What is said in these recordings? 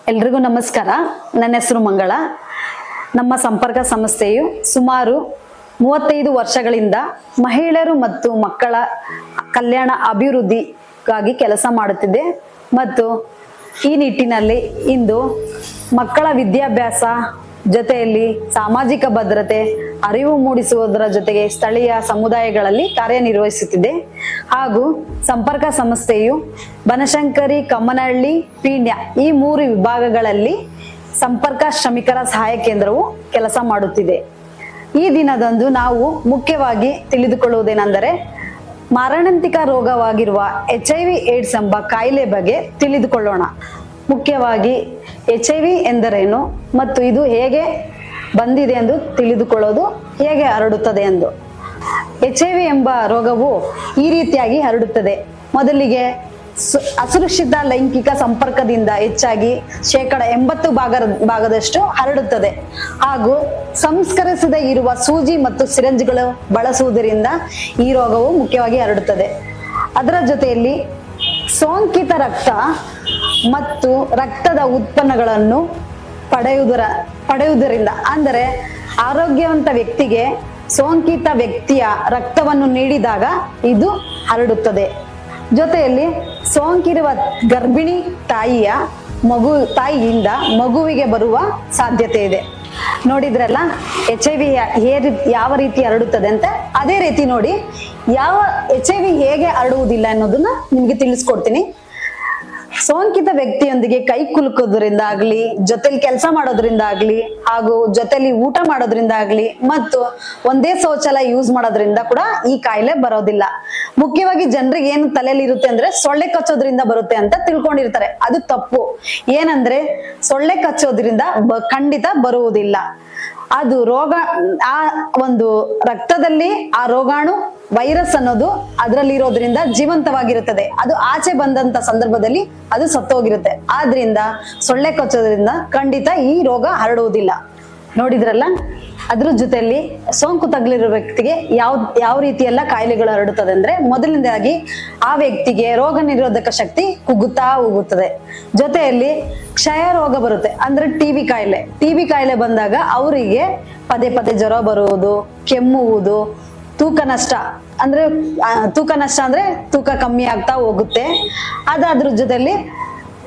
ಎಲ್ರಿಗೂ ನಮಸ್ಕಾರ. ನನ್ನ ಹೆಸರು ಮಂಗಳ. ನಮ್ಮ ಸಂಪರ್ಕ ಸಂಸ್ಥೆಯು ಸುಮಾರು 35 ವರ್ಷಗಳಿಂದ ಮಹಿಳೆಯರು ಮತ್ತು ಮಕ್ಕಳ ಕಲ್ಯಾಣ ಅಭಿವೃದ್ಧಿಗಾಗಿ ಕೆಲಸ ಮಾಡುತ್ತಿದೆ ಮತ್ತು ಈ ನಿಟ್ಟಿನಲ್ಲಿ ಇಂದು ಮಕ್ಕಳ ವಿದ್ಯಾಭ್ಯಾಸ ಜೊತೆಯಲ್ಲಿ ಸಾಮಾಜಿಕ ಭದ್ರತೆ ಅರಿವು ಮೂಡಿಸುವುದರ ಜೊತೆಗೆ ಸ್ಥಳೀಯ ಸಮುದಾಯಗಳಲ್ಲಿ ಕಾರ್ಯನಿರ್ವಹಿಸುತ್ತಿದೆ. ಹಾಗೂ ಸಂಪರ್ಕ ಸಂಸ್ಥೆಯು ಬನಶಂಕರಿ, ಕಮ್ಮನಹಳ್ಳಿ, ಪೀಣ್ಯ ಈ 3 ವಿಭಾಗಗಳಲ್ಲಿ ಸಂಪರ್ಕ ಶ್ರಮಿಕರ ಸಹಾಯ ಕೇಂದ್ರವು ಕೆಲಸ ಮಾಡುತ್ತಿದೆ. ಈ ದಿನದಂದು ನಾವು ಮುಖ್ಯವಾಗಿ ತಿಳಿದುಕೊಳ್ಳುವುದೇನೆಂದರೆ ಮಾರಣಾಂತಿಕ ರೋಗವಾಗಿರುವ HIV ಏಡ್ಸ್ ಎಂಬ ಕಾಯಿಲೆ ಬಗ್ಗೆ ತಿಳಿದುಕೊಳ್ಳೋಣ. ಮುಖ್ಯವಾಗಿ HIV ಎಂದರೇನು ಮತ್ತು ಇದು ಹೇಗೆ ಬಂದಿದೆ ಎಂದು ತಿಳಿದುಕೊಳ್ಳೋದು, ಹೇಗೆ ಹರಡುತ್ತದೆ ಎಂದು. HIV ಎಂಬ ರೋಗವು ಈ ರೀತಿಯಾಗಿ ಹರಡುತ್ತದೆ. ಮೊದಲಿಗೆ ಅಸುರಕ್ಷಿತ ಲೈಂಗಿಕ ಸಂಪರ್ಕದಿಂದ ಹೆಚ್ಚಾಗಿ 80% ಭಾಗದಷ್ಟು ಹರಡುತ್ತದೆ. ಹಾಗೂ ಸಂಸ್ಕರಿಸದ ಇರುವ ಸೂಜಿ ಮತ್ತು ಸಿರಂಜ್ಗಳು ಬಳಸುವುದರಿಂದ ಈ ರೋಗವು ಮುಖ್ಯವಾಗಿ ಹರಡುತ್ತದೆ. ಅದರ ಜೊತೆಯಲ್ಲಿ ಸೋಂಕಿತ ರಕ್ತ ಮತ್ತು ರಕ್ತದ ಉತ್ಪನ್ನಗಳನ್ನು ಪಡೆಯುವುದರಿಂದ, ಅಂದರೆ ಆರೋಗ್ಯವಂತ ವ್ಯಕ್ತಿಗೆ ಸೋಂಕಿತ ವ್ಯಕ್ತಿಯ ರಕ್ತವನ್ನು ನೀಡಿದಾಗ ಇದು ಹರಡುತ್ತದೆ. ಜೊತೆಯಲ್ಲಿ ಸೋಂಕಿರುವ ಗರ್ಭಿಣಿ ತಾಯಿಯಿಂದ ಮಗುವಿಗೆ ಬರುವ ಸಾಧ್ಯತೆ ಇದೆ. ನೋಡಿದ್ರಲ್ಲ HIV ಯಾವ ರೀತಿ ಹರಡುತ್ತದೆ ಅಂತ. ಅದೇ ರೀತಿ ನೋಡಿ, HIV ಹೇಗೆ ಹರಡುವುದಿಲ್ಲ ಅನ್ನೋದನ್ನ ನಿಮ್ಗೆ ತಿಳಿಸ್ಕೊಡ್ತೀನಿ. ಸೋಂಕಿತ ವ್ಯಕ್ತಿಯೊಂದಿಗೆ ಕೈ ಕುಲುಕೋದ್ರಿಂದ ಆಗ್ಲಿ, ಜೊತೆಲಿ ಕೆಲಸ ಮಾಡೋದ್ರಿಂದ ಆಗ್ಲಿ, ಹಾಗೂ ಜೊತೆಲಿ ಊಟ ಮಾಡೋದ್ರಿಂದ ಆಗ್ಲಿ, ಮತ್ತು ಒಂದೇ ಶೌಚಾಲಯ ಯೂಸ್ ಮಾಡೋದ್ರಿಂದ ಕೂಡ ಈ ಕಾಯಿಲೆ ಬರೋದಿಲ್ಲ. ಮುಖ್ಯವಾಗಿ ಜನರಿಗೆ ಏನು ತಲೆಯಲ್ಲಿ ಇರುತ್ತೆ ಅಂದ್ರೆ ಸೊಳ್ಳೆ ಕಚ್ಚೋದ್ರಿಂದ ಬರುತ್ತೆ ಅಂತ ತಿಳ್ಕೊಂಡಿರ್ತಾರೆ. ಅದು ತಪ್ಪು. ಏನಂದ್ರೆ ಸೊಳ್ಳೆ ಕಚ್ಚೋದ್ರಿಂದ ಖಂಡಿತ ಬರುವುದಿಲ್ಲ. ಅದು ರೋಗ, ಆ ಒಂದು ರಕ್ತದಲ್ಲಿ ಆ ರೋಗಾಣು ವೈರಸ್ ಅನ್ನೋದು ಅದರಲ್ಲಿ ಇರೋದ್ರಿಂದ ಜೀವಂತವಾಗಿರುತ್ತದೆ. ಅದು ಆಚೆ ಬಂದಂತ ಸಂದರ್ಭದಲ್ಲಿ ಅದು ಸತ್ತೋಗಿರುತ್ತೆ. ಆದ್ರಿಂದ ಸೊಳ್ಳೆ ಕಚ್ಚೋದ್ರಿಂದ ಖಂಡಿತ ಈ ರೋಗ ಹರಡುವುದಿಲ್ಲ. ನೋಡಿದ್ರಲ್ಲ, ಅದ್ರ ಜೊತೆಯಲ್ಲಿ ಸೋಂಕು ತಗುಲಿರೋ ವ್ಯಕ್ತಿಗೆ ಯಾವ ರೀತಿ ಎಲ್ಲ ಕಾಯಿಲೆಗಳು ಹರಡುತ್ತದೆ ಅಂದ್ರೆ, ಮೊದಲನೇದಾಗಿ ಆ ವ್ಯಕ್ತಿಗೆ ರೋಗ ನಿರೋಧಕ ಶಕ್ತಿ ಕುಗ್ಗುತ್ತಾ ಹೋಗುತ್ತದೆ. ಜೊತೆಯಲ್ಲಿ ಕ್ಷಯ ರೋಗ ಬರುತ್ತೆ, ಅಂದ್ರೆ ಟಿಬಿ ಕಾಯಿಲೆ ಬಂದಾಗ ಅವರಿಗೆ ಪದೇ ಜ್ವರ ಬರುವುದು, ಕೆಮ್ಮುವುದು, ತೂಕ ನಷ್ಟ ಅಂದ್ರೆ ತೂಕ ಕಮ್ಮಿ ಆಗ್ತಾ ಹೋಗುತ್ತೆ. ಅದ್ರ ಜೊತೆಲಿ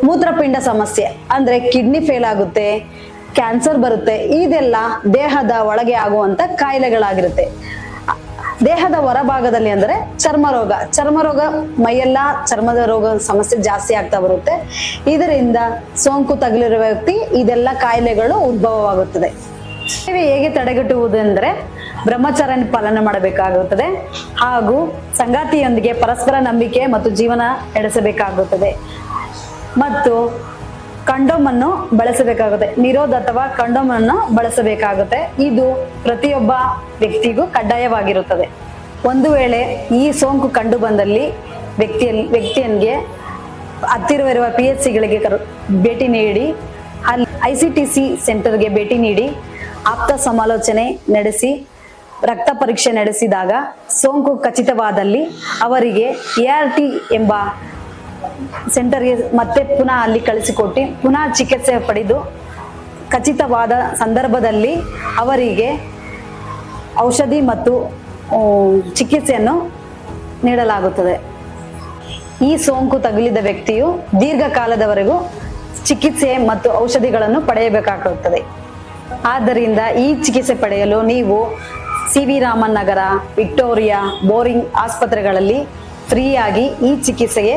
ಮೂತ್ರಪಿಂಡ ಸಮಸ್ಯೆ ಅಂದ್ರೆ ಕಿಡ್ನಿ ಫೇಲ್ ಆಗುತ್ತೆ, ಕ್ಯಾನ್ಸರ್ ಬರುತ್ತೆ. ಇದೆಲ್ಲ ದೇಹದ ಒಳಗೆ ಆಗುವಂತ ಕಾಯಿಲೆಗಳಾಗಿರುತ್ತೆ. ದೇಹದ ಹೊರಭಾಗದಲ್ಲಿ ಅಂದ್ರೆ ಚರ್ಮ ರೋಗ ಮೈಯೆಲ್ಲ ಚರ್ಮದ ರೋಗ ಸಮಸ್ಯೆ ಜಾಸ್ತಿ ಆಗ್ತಾ ಬರುತ್ತೆ. ಇದರಿಂದ ಸೋಂಕು ತಗುಲಿರುವ ವ್ಯಕ್ತಿ ಇದೆಲ್ಲ ಕಾಯಿಲೆಗಳು ಉದ್ಭವವಾಗುತ್ತದೆ. ಹೇಗೆ ತಡೆಗಟ್ಟುವುದು ಅಂದ್ರೆ ಬ್ರಹ್ಮಚರ್ಯ ಪಾಲನೆ ಮಾಡಬೇಕಾಗುತ್ತದೆ, ಹಾಗೂ ಸಂಗಾತಿಯೊಂದಿಗೆ ಪರಸ್ಪರ ನಂಬಿಕೆ ಮತ್ತು ಜೀವನ ನಡೆಸಬೇಕಾಗುತ್ತದೆ, ಮತ್ತು ಕಂಡೋಮ್ ಅನ್ನು ಬಳಸಬೇಕಾಗುತ್ತೆ. ನಿರೋಧ ಅಥವಾ ಕಂಡೋಮ್ ಅನ್ನು ಬಳಸಬೇಕಾಗುತ್ತೆ. ಇದು ಪ್ರತಿಯೊಬ್ಬ ವ್ಯಕ್ತಿಗೂ ಕಡ್ಡಾಯವಾಗಿರುತ್ತದೆ. ಒಂದು ವೇಳೆ ಈ ಸೋಂಕು ಕಂಡು ಬಂದಲ್ಲಿ ವ್ಯಕ್ತಿಯನ್ಗೆ ಹತ್ತಿರವಿರುವ PHCಗಳಿಗೆ ಭೇಟಿ ನೀಡಿ, ಅಲ್ಲಿ ICTC ಸೆಂಟರ್ಗೆ ಭೇಟಿ ನೀಡಿ ಆಪ್ತ ಸಮಾಲೋಚನೆ ನಡೆಸಿ ರಕ್ತ ಪರೀಕ್ಷೆ ನಡೆಸಿದಾಗ ಸೋಂಕು ಖಚಿತವಾದಲ್ಲಿ ಅವರಿಗೆ ART ಎಂಬ ಸೆಂಟರ್ಗೆ ಮತ್ತೆ ಪುನಃ ಅಲ್ಲಿ ಕಳಿಸಿಕೊಟ್ಟು ಪುನಃ ಚಿಕಿತ್ಸೆ ಪಡೆದು ಖಚಿತವಾದ ಸಂದರ್ಭದಲ್ಲಿ ಅವರಿಗೆ ಔಷಧಿ ಮತ್ತು ಚಿಕಿತ್ಸೆಯನ್ನು ನೀಡಲಾಗುತ್ತದೆ. ಈ ಸೋಂಕು ತಗುಲಿದ ವ್ಯಕ್ತಿಯು ದೀರ್ಘಕಾಲದವರೆಗೂ ಚಿಕಿತ್ಸೆ ಮತ್ತು ಔಷಧಿಗಳನ್ನು ಪಡೆಯಬೇಕಾಗುತ್ತದೆ. ಆದ್ದರಿಂದ ಈ ಚಿಕಿತ್ಸೆ ಪಡೆಯಲು ನೀವು CV ರಾಮನ್ ನಗರ, ವಿಕ್ಟೋರಿಯಾ, ಬೋರಿಂಗ್ ಆಸ್ಪತ್ರೆಗಳಲ್ಲಿ ಫ್ರೀಯಾಗಿ ಈ ಚಿಕಿತ್ಸೆಗೆ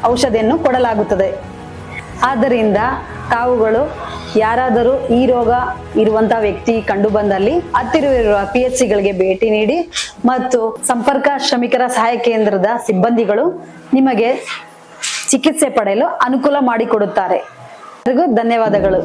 ಔಷಧಿಯನ್ನು ಕೊಡಲಾಗುತ್ತದೆ. ಆದ್ದರಿಂದ ತಾವುಗಳು ಯಾರಾದರೂ ಈ ರೋಗ ಇರುವಂತಹ ವ್ಯಕ್ತಿ ಕಂಡು ಬಂದಲ್ಲಿ ಹತ್ತಿರವಿರುವ PHCಗಳಿಗೆ ಭೇಟಿ ನೀಡಿ, ಮತ್ತು ಸಂಪರ್ಕ ಶ್ರಮಿಕರ ಸಹಾಯ ಕೇಂದ್ರದ ಸಿಬ್ಬಂದಿಗಳು ನಿಮಗೆ ಚಿಕಿತ್ಸೆ ಪಡೆಯಲು ಅನುಕೂಲ ಮಾಡಿಕೊಡುತ್ತಾರೆ. ಧನ್ಯವಾದಗಳು.